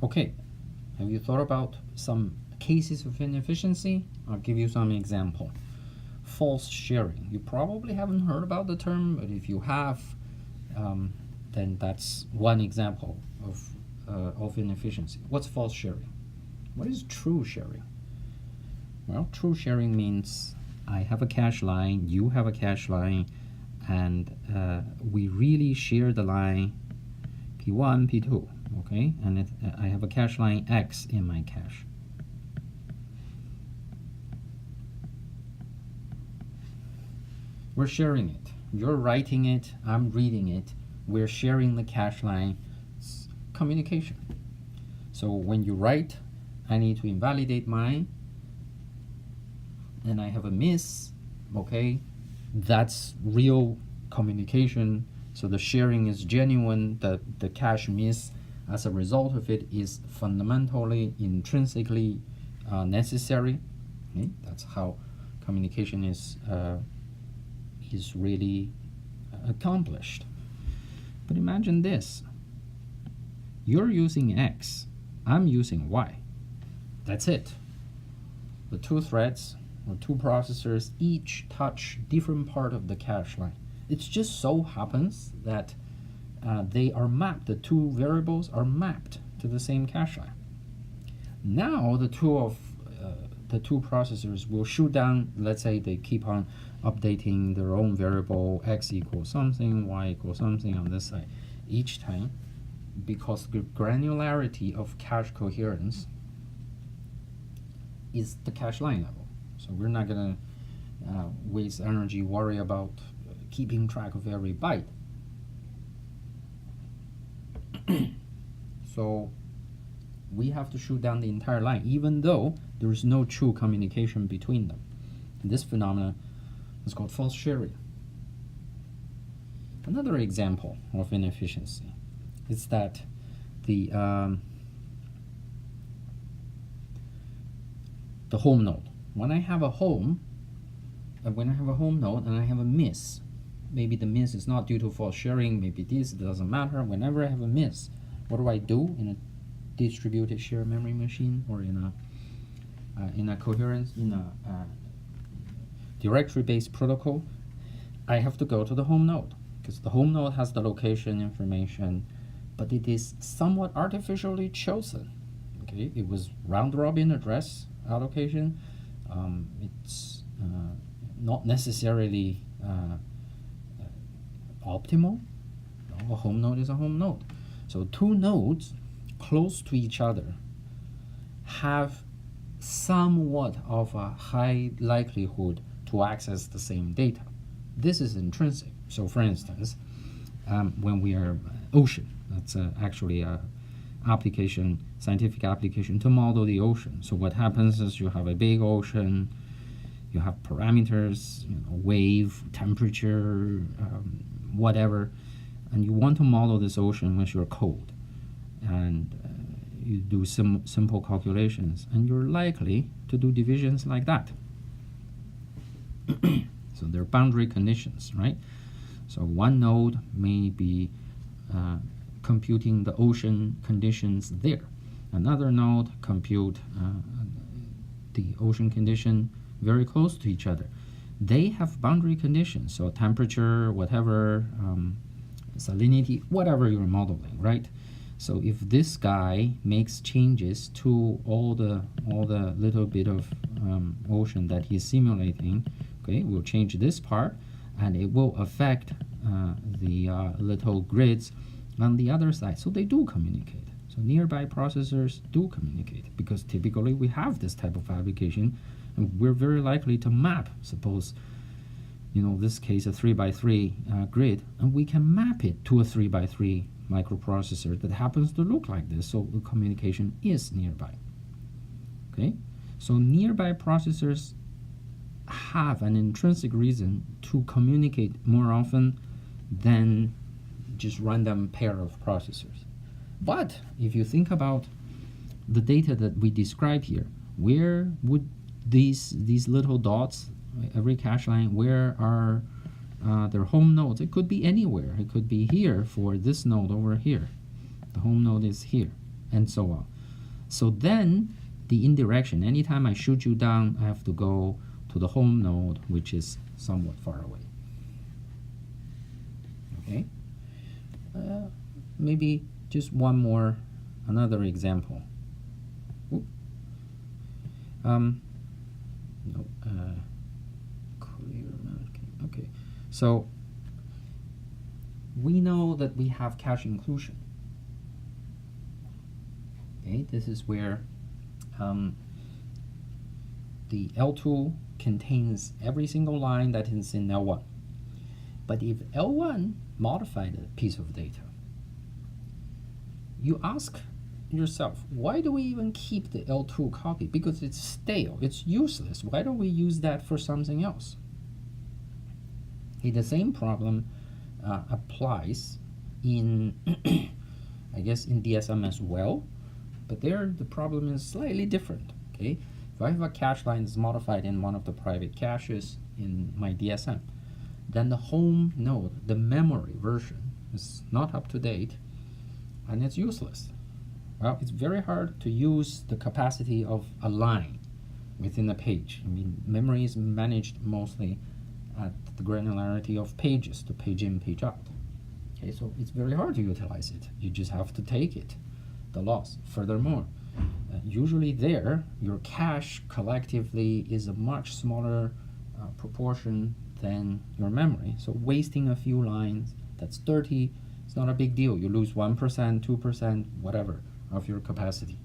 Okay, have you thought about some cases of inefficiency? I'll give you some example. False sharing. You probably haven't heard about the term, but if you have, then that's one example of inefficiency. What's false sharing? What is true sharing? Well, true sharing means I have a cache line, you have a cache line, and we really share the line P1, P2, okay? And I have a cache line X in my cache. We're sharing it. You're writing it, I'm reading it. We're sharing the cache line. It's communication. So when you write, I need to invalidate mine, and I have a miss, okay? That's real communication. So the sharing is genuine. The cache miss as a result of it is fundamentally, intrinsically necessary. Okay? That's how communication is really accomplished. But imagine this. You're using X, I'm using Y. That's it. The two threads or two processors each touch different part of the cache line. It just so happens that they are mapped, the two variables are mapped to the same cache line. Now the two processors will shoot down, let's say they keep on updating their own variable, X equals something, Y equals something on this side each time, because the granularity of cache coherence is the cache line level. So we're not gonna waste energy, worry about keeping track of every byte. So we have to shoot down the entire line, even though there is no true communication between them. And this phenomenon is called false sharing. Another example of inefficiency is that the home node. When I have a home node and I have a miss, maybe the miss is not due to false sharing, maybe this, it doesn't matter. Whenever I have a miss, what do I do in a distributed shared memory machine or in a coherence, in a directory-based protocol? I have to go to the home node, because the home node has the location information, but it is somewhat artificially chosen. Okay, it was round-robin address allocation. It's not necessarily optimal. No, a home node is a home node. So two nodes close to each other have somewhat of a high likelihood to access the same data. This is intrinsic. So for instance, when we are ocean, that's actually a scientific application to model the ocean. So what happens is you have a big ocean, you have parameters, wave, temperature, whatever, and you want to model this ocean with your code. And you do some simple calculations, and you're likely to do divisions like that. So there are boundary conditions, right? So one node may be computing the ocean conditions there. Another node compute the ocean condition very close to each other. They have boundary conditions, so temperature, whatever, salinity, whatever you're modeling, right? So if this guy makes changes to all the little bit of ocean that he's simulating, okay, we'll change this part, and it will affect the little grids on the other side. So they do communicate. So nearby processors do communicate, because typically we have this type of application, and we're very likely to map, suppose, this case a 3x3 grid, and we can map it to a 3x3 microprocessor that happens to look like this, so the communication is nearby. Okay, so nearby processors have an intrinsic reason to communicate more often than just random pair of processors. But if you think about the data that we describe here, where would these little dots, every cache line, where are their home nodes? It could be anywhere. It could be here for this node over here. The home node is here. and so on. So then the indirection, anytime I shoot you down, I have to go to the home node, which is somewhat far away. Okay? Maybe just another example. No, clear marking. Okay, so we know that we have cache inclusion. Okay, this is where the L2 contains every single line that is in L1. But if L1 modified a piece of data, you ask yourself, why do we even keep the L2 copy? Because it's stale, it's useless. Why don't we use that for something else? Okay, the same problem applies in, I guess, in DSM as well, but there the problem is slightly different. Okay, if I have a cache line that's modified in one of the private caches in my DSM, then the home node, the memory version, is not up to date, and it's useless. Well, it's very hard to use the capacity of a line within a page. I mean, memory is managed mostly at the granularity of pages, to page in, page out. Okay, so it's very hard to utilize it. You just have to take it, the loss. Furthermore, usually there, your cache collectively is a much smaller proportion than your memory. So wasting a few lines, that's dirty, it's not a big deal. You lose 1%, 2%, whatever, of your capacity.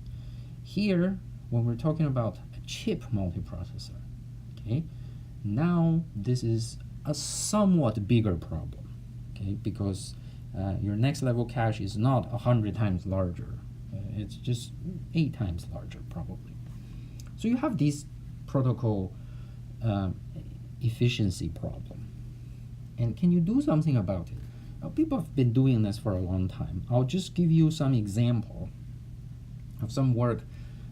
Here, when we're talking about a chip multiprocessor, okay, now this is a somewhat bigger problem, okay, because your next level cache is not 100 times larger. It's just 8 times larger, probably. So you have this protocol efficiency problem. And can you do something about it? Now, people have been doing this for a long time. I'll just give you some example of some work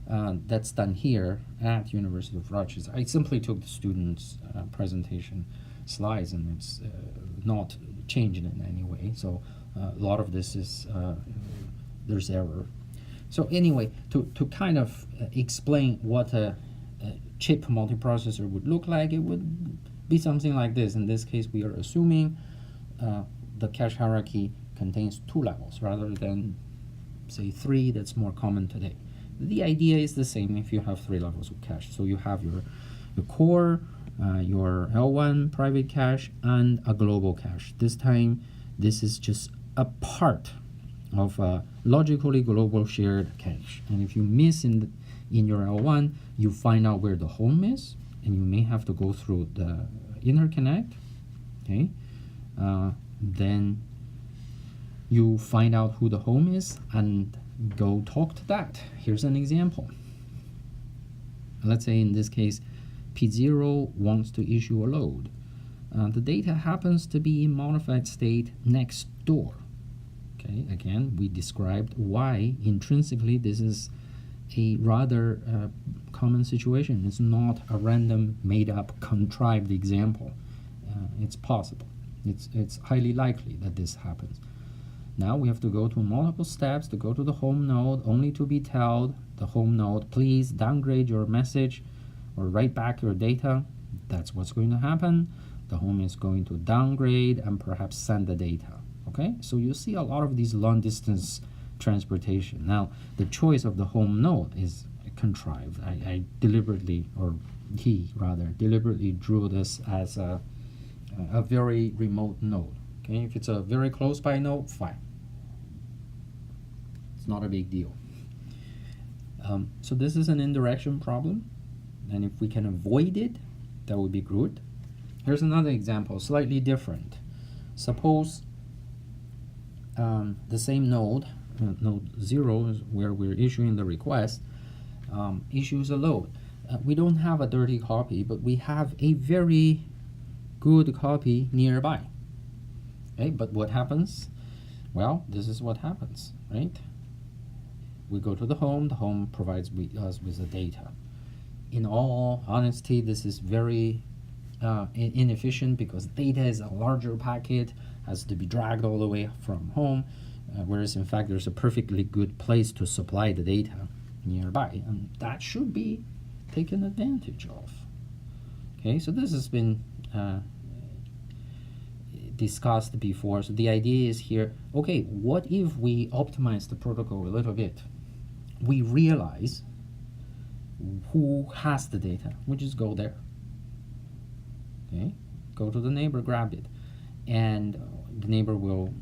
that's done here at University of Rochester. I simply took the students' presentation slides, and it's not changed in any way. So a lot of this is, there's error. So anyway, to kind of explain what a chip multiprocessor would look like, it would be something like this. In this case, we are assuming the cache hierarchy contains 2 levels rather than, say, 3 that's more common today. The idea is the same if you have 3 levels of cache. So you have your core, your L1 private cache, and a global cache. This time, this is just a part of a logically global shared cache. And if you miss in your L1, you find out where the home is, and you may have to go through the interconnect. Okay, then you find out who the home is and go talk to that. Here's an example. Let's say in this case, P0 wants to issue a load. The data happens to be in modified state next door. Okay, again, we described why intrinsically this is a rather common situation. It's not a random, made-up, contrived example. It's possible. It's highly likely that this happens. Now we have to go to multiple steps to go to the home node, only to be told the home node, please downgrade your message or write back your data. That's what's going to happen. The home is going to downgrade and perhaps send the data. Okay, so you see a lot of these long distance transportation. Now, the choice of the home node is contrived. I deliberately, or he rather, deliberately drew this as a very remote node. Okay, if it's a very close by node, fine. It's not a big deal. So this is an indirection problem, and if we can avoid it, that would be good. Here's another example, slightly different. Suppose the same node, node 0 is where we're issuing the request, issues a load. We don't have a dirty copy, but we have a very good copy nearby. Okay, but what happens? Well, this is what happens, right? We go to the home provides us with the data. In all honesty, this is very inefficient because data is a larger packet, has to be dragged all the way from home. whereas in fact there's a perfectly good place to supply the data nearby, and that should be taken advantage of. Okay, so this has been discussed before. So the idea is here, okay, what if we optimize the protocol a little bit? We realize who has the data. We just go there. Okay, go to the neighbor, grab it, and the neighbor will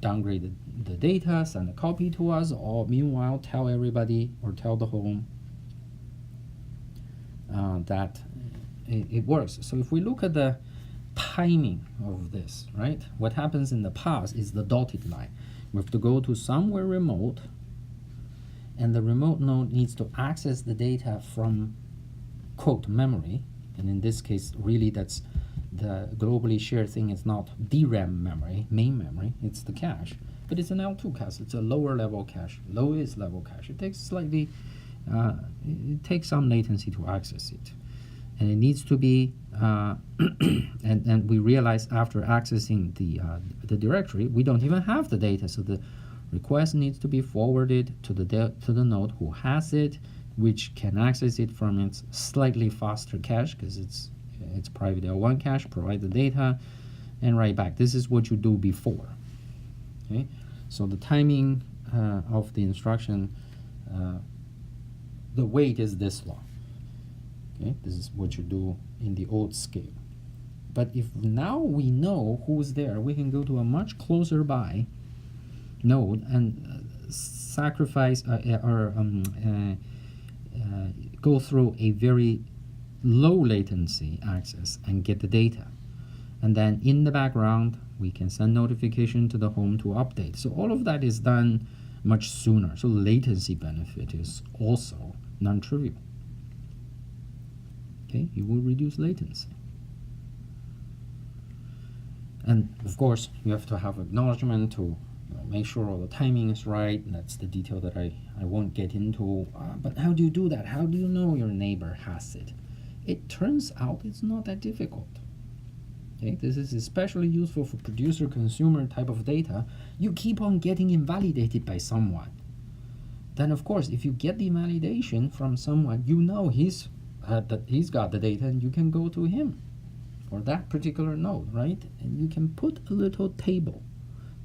downgrade the data, send a copy to us, or meanwhile tell everybody or tell the home that it works. So if we look at the timing of this, right, what happens in the past is the dotted line. We have to go to somewhere remote, and the remote node needs to access the data from, quote, memory, and in this case really that's the globally shared thing. Is not DRAM memory, main memory, it's the cache, but it's an L2 cache, it's a lower level cache, lowest level cache. It takes slightly, it takes some latency to access it, and it needs to be, and we realize after accessing the directory, we don't even have the data, so the request needs to be forwarded to the node who has it, which can access it from its slightly faster cache because it's private L1 cache, provide the data, and write back. This is what you do before. Okay, so the timing of the instruction, the wait is this long. Okay, this is what you do in the old scale. But if now we know who's there, we can go to a much closer by node and sacrifice or go through a very low latency access and get the data, and then in the background we can send notification to the home to update. So all of that is done much sooner, so latency benefit is also non-trivial. Okay, you will reduce latency, and of course you have to have acknowledgement to make sure all the timing is right. That's the detail that I won't get into, but how do you do that? How do you know your neighbor has it? It turns out it's not that difficult. Okay, this is especially useful for producer-consumer type of data. You keep on getting invalidated by someone. Then, of course, if you get the invalidation from someone, you know he's got the data, and you can go to him or that particular node, right? And you can put a little table.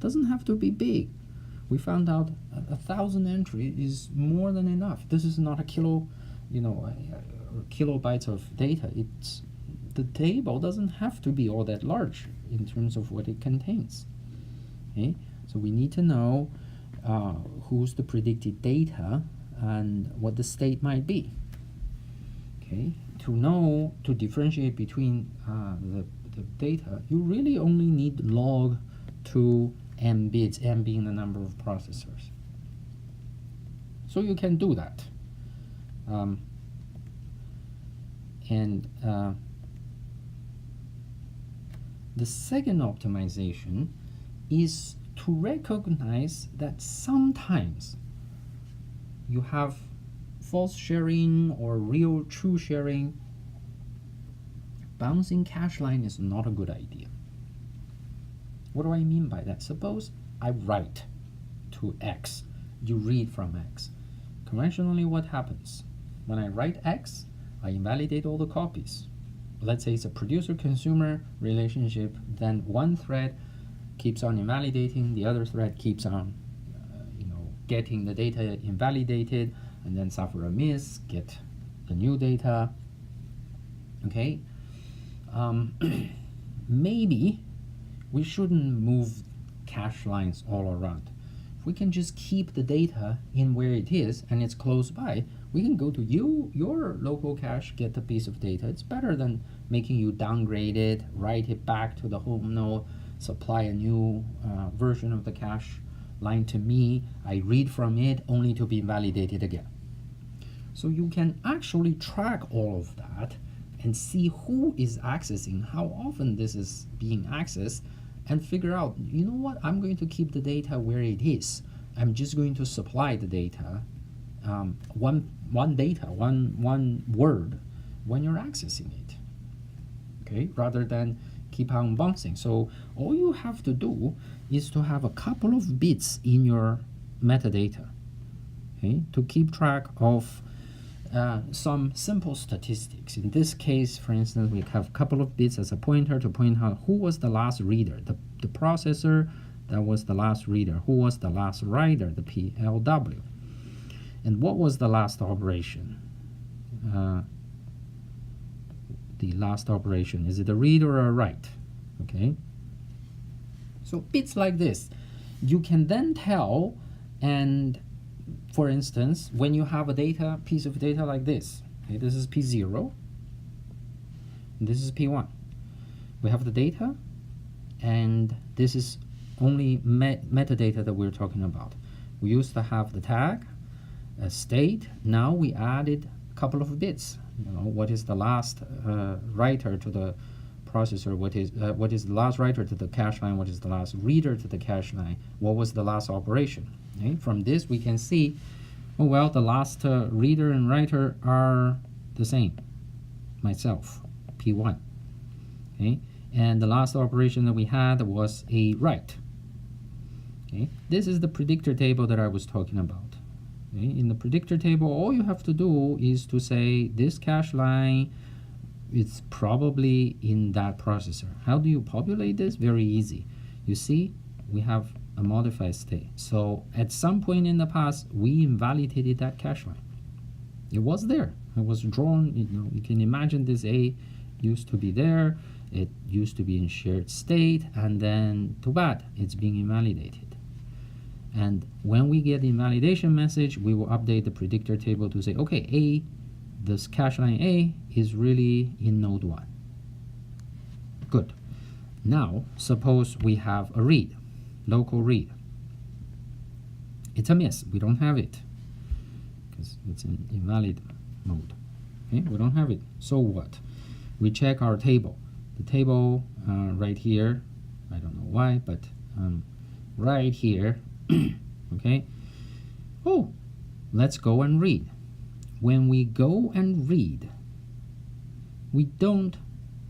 Doesn't have to be big. We found out 1,000 entry is more than enough. This is not a kilo, kilobytes of data. It's the table doesn't have to be all that large in terms of what it contains. Okay, so we need to know who's the predicted data and what the state might be. Okay, to differentiate between the data, you really only need log 2 m bits, m being the number of processors. So you can do that. The second optimization is to recognize that sometimes you have false sharing or real true sharing. Bouncing cache line is not a good idea. What do I mean by that? Suppose I write to X, you read from X. Conventionally, what happens? When I write X, I invalidate all the copies. Let's say it's a producer-consumer relationship, then one thread keeps on invalidating, the other thread keeps on getting the data invalidated, and then suffer a miss, get the new data. Okay, maybe we shouldn't move cache lines all around. If we can just keep the data in where it is and it's close by, we can go to your local cache, get a piece of data. It's better than making you downgrade it, write it back to the home node, supply a new version of the cache line to me, I read from it only to be invalidated again. So you can actually track all of that and see who is accessing, how often this is being accessed, and figure out, you know what, I'm going to keep the data where it is. I'm just going to supply the data, one word when you're accessing it. Okay, rather than keep on bouncing. So all you have to do is to have a couple of bits in your metadata, okay, to keep track of some simple statistics. In this case, for instance, we have a couple of bits as a pointer to point out who was the last reader, the processor that was the last reader, who was the last writer, the PLW, and what was the last operation. The last operation, is it a read or a write? Okay, so bits like this you can then tell. And for instance, when you have a piece of data like this, okay, this is P0 and this is P1, we have the data, and this is only metadata that we're talking about. We used to have the tag, a state. Now we added a couple of bits. You know, what is the last writer to the processor? What is the last writer to the cache line? What is the last reader to the cache line? What was the last operation? Okay? From this we can see, oh well, the last reader and writer are the same. Myself, P1. Okay, and the last operation that we had was a write. Okay, this is the predictor table that I was talking about. Okay? In the predictor table, all you have to do is to say this cache line is probably in that processor. How do you populate this? Very easy. You see, we have a modified state. So at some point in the past, we invalidated that cache line. It was there. It was drawn. You know, you can imagine this A used to be there. It used to be in shared state, and then too bad, it's being invalidated. And when we get the invalidation message, we will update the predictor table to say, okay, this cache line A is really in node 1. Good. Now, suppose we have a read, local read. It's a miss. We don't have it because it's in invalid mode. Okay, we don't have it. So what? We check our table. The table right here, I don't know why, but right here, okay. Oh, let's go and read. When we go and read, we don't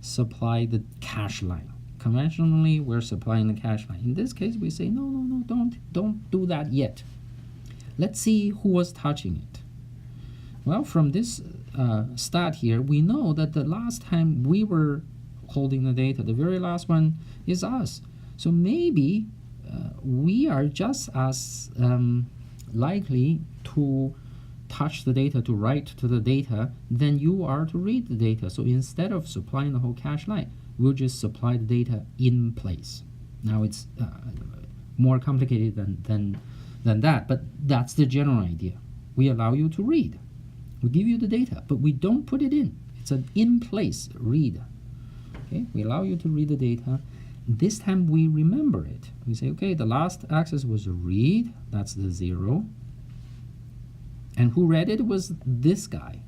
supply the cache line. Conventionally, we're supplying the cache line. In this case, we say, no, don't do that yet. Let's see who was touching it. Well, from this stat here, we know that the last time we were holding the data, the very last one is us. So maybe we are just as likely to touch the data, to write to the data, than you are to read the data. So instead of supplying the whole cache line, we'll just supply the data in place. Now it's more complicated than that, but that's the general idea. We allow you to read. We give you the data, but we don't put it in. It's an in-place read. Okay, we allow you to read the data. This time we remember it. We say, okay, the last access was a read. That's the 0. And who read it was this guy,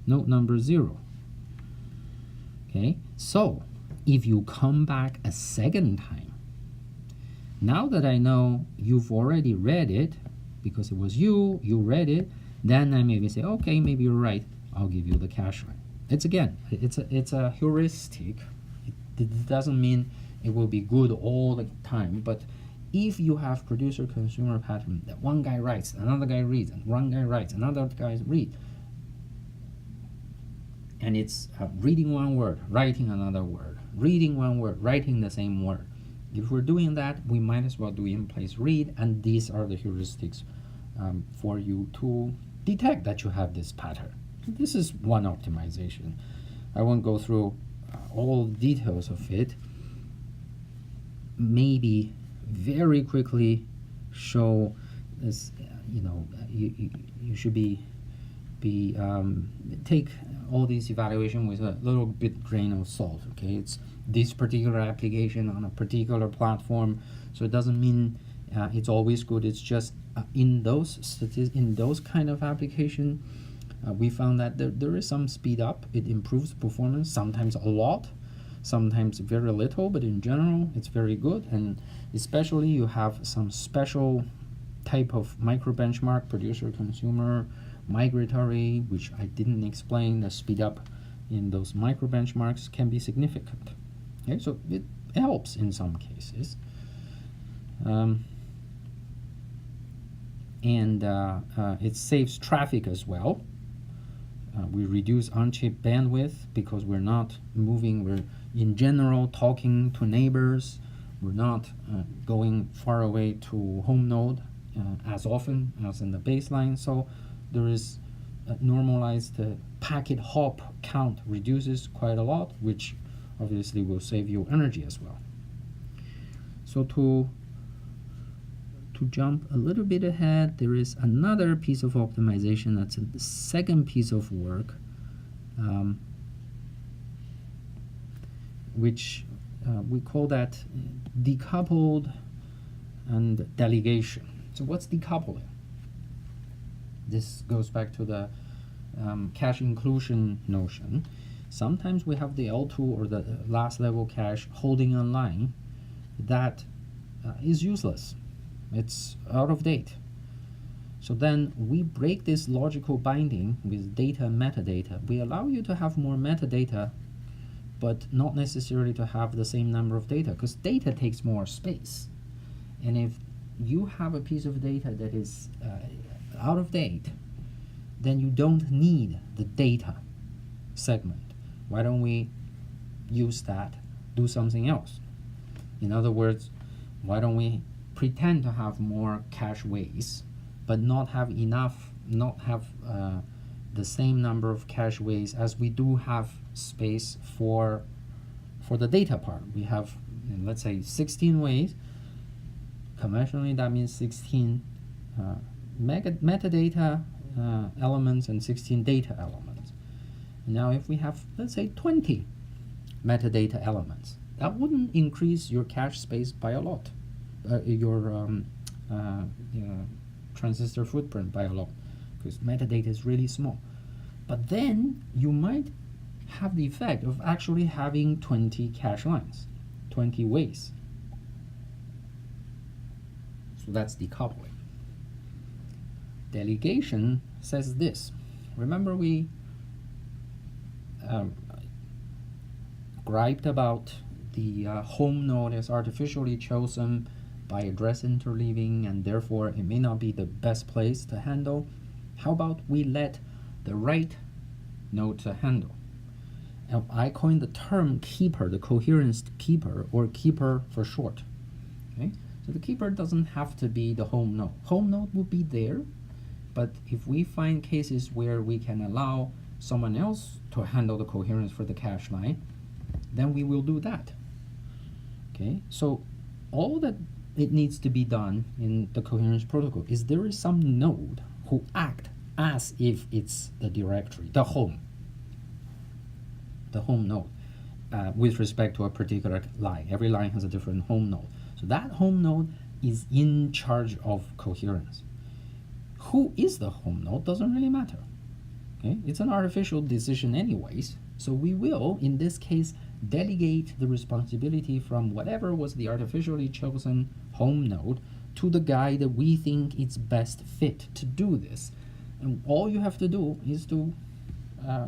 node number 0. Okay, so if you come back a second time, now that I know you've already read it, because it was you read it, then I maybe say, okay, maybe you're right, I'll give you the cache line. It's a heuristic. It doesn't mean it will be good all the time, but if you have producer-consumer pattern that one guy writes, another guy reads, and one guy writes, another guy reads, and it's reading one word, writing another word, reading one word, writing the same word. If we're doing that, we might as well do in-place read, and these are the heuristics for you to detect that you have this pattern. This is one optimization. I won't go through all the details of it. Maybe very quickly show this. You should take all these evaluation with a little bit grain of salt. Okay, it's this particular application on a particular platform, so it doesn't mean it's always good. It's just in those kind of application, we found that there is some speed up. It improves performance, sometimes a lot, sometimes very little, but in general it's very good. And especially you have some special type of micro benchmark, producer consumer, migratory, which I didn't explain. The speed up in those micro benchmarks can be significant. Okay, so it helps in some cases. And it saves traffic as well. We reduce on-chip bandwidth because we're not moving, we're in general talking to neighbors, we're not going far away to home node as often as in the baseline, so there is a normalized packet hop count reduces quite a lot, which obviously will save you energy as well. So to jump a little bit ahead, there is another piece of optimization that's the second piece of work, which we call that decoupled and delegation. So what's decoupling? This goes back to the cache inclusion notion. Sometimes we have the L2 or the last level cache holding a line that is useless. It's out of date. So then we break this logical binding with data and metadata. We allow you to have more metadata, but not necessarily to have the same number of data, because data takes more space. And if you have a piece of data that is out of date, then you don't need the data segment. Why don't we use that, do something else? In other words, why don't we pretend to have more cache ways, but not have enough, not have the same number of cache ways as we do have space for the data part. We have, let's say, 16 ways. Conventionally, that means 16 metadata elements and 16 data elements. Now, if we have, let's say, 20 metadata elements, that wouldn't increase your cache space by a lot. Your transistor footprint by a lot, because metadata is really small. But then you might have the effect of actually having 20 cache lines, 20 ways. So that's decoupling. Delegation says this. Remember we griped about the home node is artificially chosen by address interleaving, and therefore it may not be the best place to handle. How about we let the right node to handle? And I coined the term keeper, the coherence keeper, or keeper for short. Okay? So the keeper doesn't have to be the home node. Home node will be there, but if we find cases where we can allow someone else to handle the coherence for the cache line, then we will do that. Okay? So all that it needs to be done in the coherence protocol is there is some node who act as if it's the directory, the home node, with respect to a particular line. Every line has a different home node. So that home node is in charge of coherence. Who is the home node doesn't really matter. Okay? It's an artificial decision anyways. So we will, in this case, delegate the responsibility from whatever was the artificially chosen home node to the guy that we think is best fit to do this. And all you have to do is to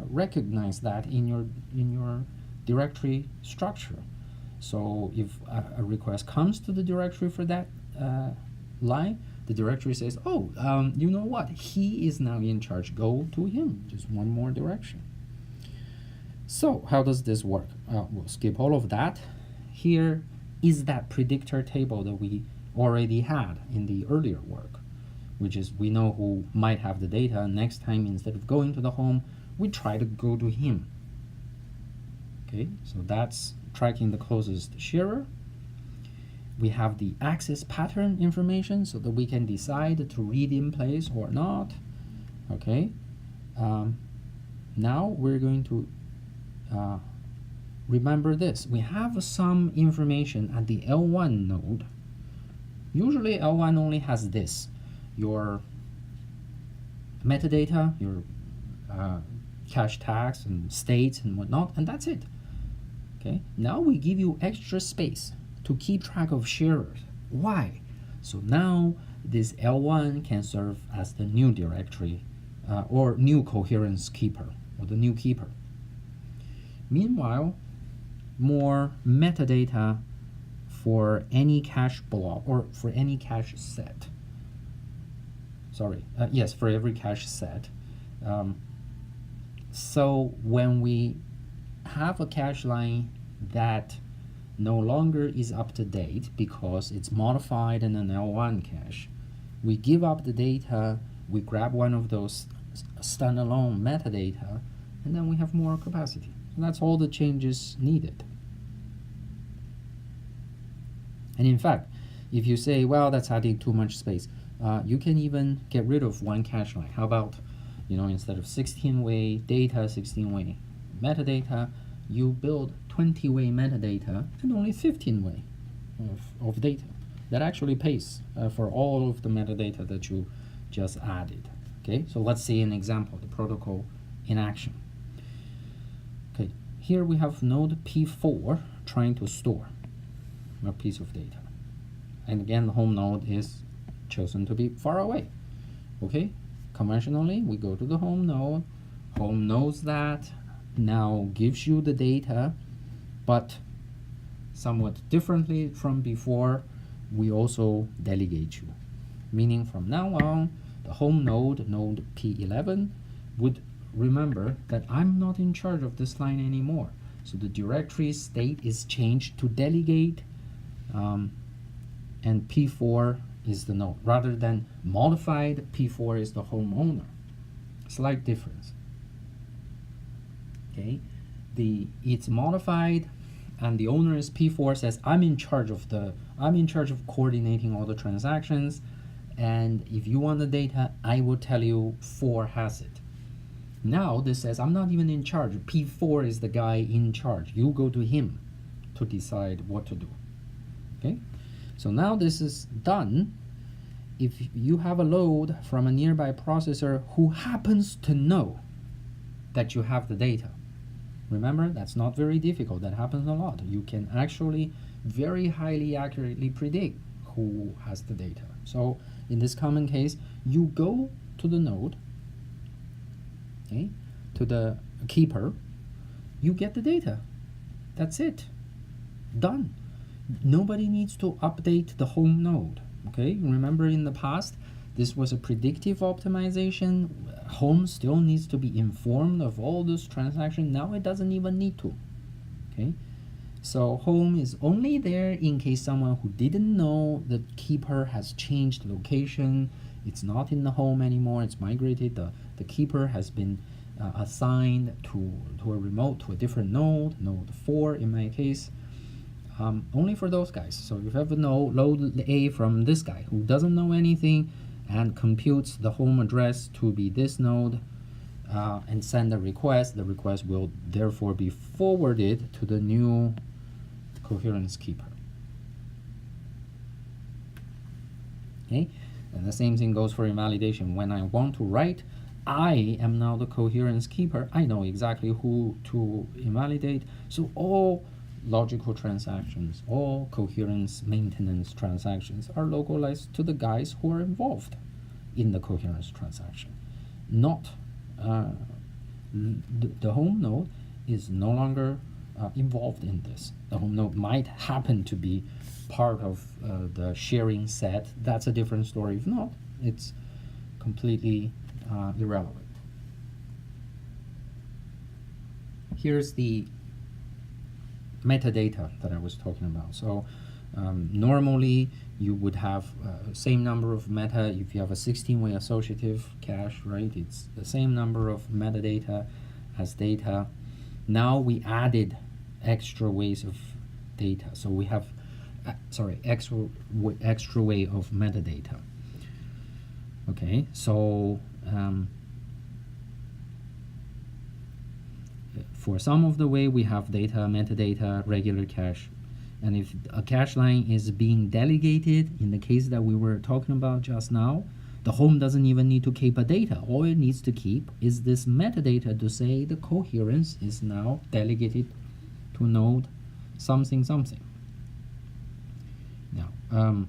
recognize that in your directory structure. So if a request comes to the directory for that line, the directory says, oh, you know what? He is now in charge. Go to him. Just one more direction. So how does this work? We'll skip all of that. Here is that predictor table that we already had in the earlier work, which is we know who might have the data. Next time, instead of going to the home, we try to go to him. Okay, so that's tracking the closest sharer. We have the access pattern information so that we can decide to read in place or not. Okay, now we're going to remember this. We have some information at the L1 node. Usually L1 only has this, your metadata, your cache tags and states and whatnot, and that's it. Okay, now we give you extra space to keep track of sharers. Why? So now this L1 can serve as the new directory or new coherence keeper, or the new keeper. Meanwhile, more metadata for any cache block or for any cache set. Sorry, yes, for every cache set. So when we have a cache line that no longer is up to date because it's modified in an L1 cache, we give up the data, we grab one of those standalone metadata, and then we have more capacity. So that's all the changes needed. And in fact, if you say, well, that's adding too much space, you can even get rid of one cache line. How about, instead of 16-way data, 16-way metadata, you build 20-way metadata and only 15-way of data. That actually pays for all of the metadata that you just added. Okay, so let's see an example, the protocol in action. Okay, here we have node P4 trying to store a piece of data. And again, the home node is chosen to be far away. Okay, conventionally, we go to the home node. Home knows that, now gives you the data, but somewhat differently from before, we also delegate you. Meaning from now on, the home node, node P11, would remember that I'm not in charge of this line anymore. So the directory state is changed to delegate, and P4 is the node. Rather than modified, P4 is the homeowner. Slight difference. Okay, it's modified, and the owner is P4 says I'm in charge of coordinating all the transactions, and if you want the data, I will tell you 4 has it. Now this says I'm not even in charge. P4 is the guy in charge. You go to him to decide what to do. Okay, so now this is done. If you have a load from a nearby processor who happens to know that you have the data, remember, that's not very difficult. That happens a lot. You can actually very highly accurately predict who has the data. So in this common case, you go to the node, okay, to the keeper, you get the data. That's it. Done. Nobody needs to update the home node. Okay, remember in the past, this was a predictive optimization. Home still needs to be informed of all this transaction. Now it doesn't even need to. Okay, so home is only there in case someone who didn't know the keeper has changed location. It's not in the home anymore. It's migrated. The keeper has been assigned to a remote, to a different node, node 4 in my case. Only for those guys. So if you have a node, load A from this guy who doesn't know anything and computes the home address to be this node and send a request. The request will therefore be forwarded to the new coherence keeper. Okay, and the same thing goes for invalidation. When I want to write, I am now the coherence keeper. I know exactly who to invalidate. So all logical transactions, all coherence maintenance transactions are localized to the guys who are involved in the coherence transaction. Not the home node is no longer involved in this. The home node might happen to be part of the sharing set. That's a different story. If not, it's completely irrelevant. Here's the metadata that I was talking about. So normally you would have same number of meta. If you have a 16-way associative cache, right, it's the same number of metadata as data. Now we added extra ways of data. So we have extra way of metadata. Okay, so for some of the way we have data, metadata, regular cache, and if a cache line is being delegated, in the case that we were talking about just now, the home doesn't even need to keep a data. All it needs to keep is this metadata to say the coherence is now delegated to node something something. Now,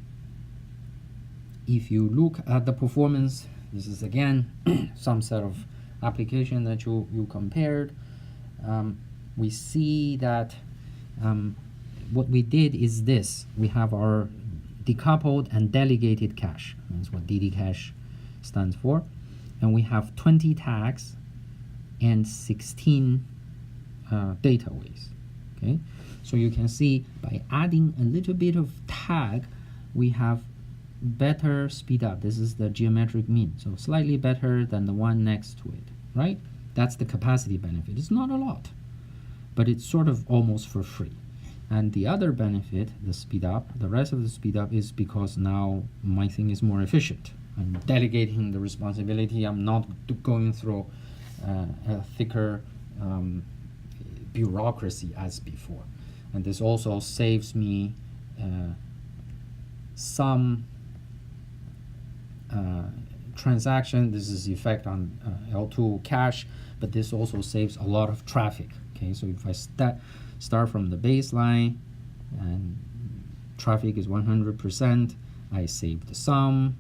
if you look at the performance, this is again some set of application that you compared. We see that what we did is this. We have our decoupled and delegated cache. That's what DD cache stands for. And we have 20 tags and 16 data ways. Okay, so you can see by adding a little bit of tag, we have better speed up. This is the geometric mean, so slightly better than the one next to it, right? That's the capacity benefit. It's not a lot, but it's sort of almost for free. And the other benefit, the speed up, the rest of the speed up is because now my thing is more efficient. I'm delegating the responsibility. I'm not going through a thicker bureaucracy as before. And this also saves me some transaction. This is the effect on L2 cache, but this also saves a lot of traffic. Okay, so if I start from the baseline and traffic is 100%, I save the sum.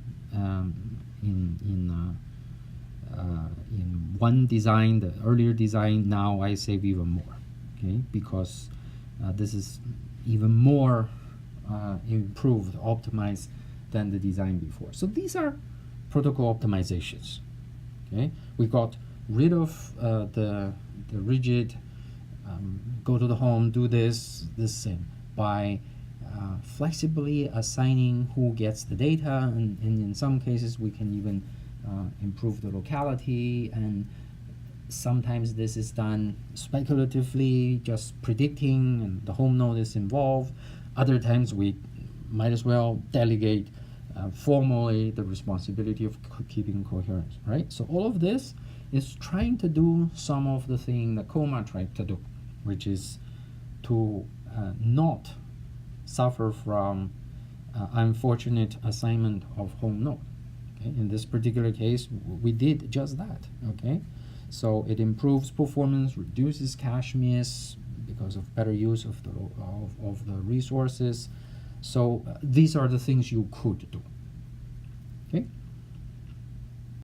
In one design, the earlier design, now I save even more. Okay, because this is even more improved, optimized than the design before. So these are protocol optimizations. Okay, we got rid of the rigid go to the home, do this thing by flexibly assigning who gets the data, and in some cases we can even improve the locality, and sometimes this is done speculatively, just predicting, and the home node is involved. Other times we might as well delegate formally the responsibility of keeping coherence, right? So all of this is trying to do some of the thing that COMA tried to do, which is to not suffer from unfortunate assignment of home node. Okay? In this particular case, we did just that. Okay, so it improves performance, reduces cache miss because of better use of the resources. So these are the things you could do. Okay.